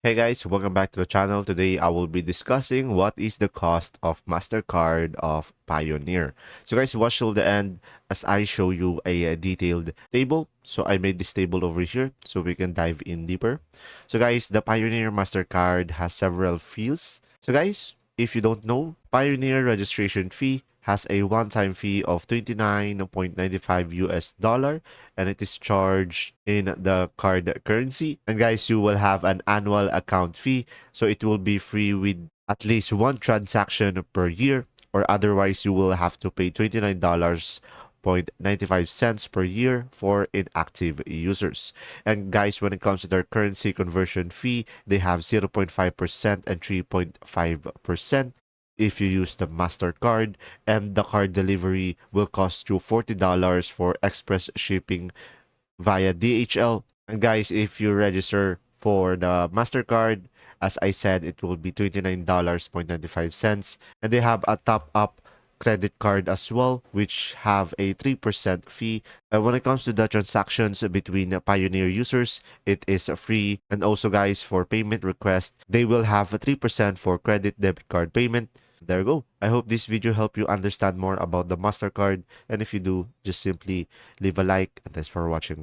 Hey guys, welcome back to the channel. Today I will be discussing what is the cost of Mastercard of Payoneer. So guys, watch till the end as I show you a detailed table. So I made this table over here so we can dive in deeper. So guys, the Payoneer Mastercard has several fees. So guys, if you don't know, Payoneer registration fee has a one-time fee of 29.95 US dollar, and it is charged in the card currency. And guys, you will have an annual account fee, so it will be free with at least one transaction per year, or otherwise you will have to pay $29.95 per year for inactive users. And guys, when it comes to their currency conversion fee, they have 0.5% and 3.5% if you use the Mastercard, and the card delivery will cost you $40 for express shipping via DHL. And guys, if you register for the Mastercard, as I said, it will be $29.95. And they have a top up credit card as well, which have a 3% fee. And when it comes to the transactions between Pioneer users, it is free. And also guys, for payment request, they will have a 3% for credit debit card payment. There you go. I hope this video helped you understand more about the Mastercard. And if you do, just simply leave a like, and thanks for watching.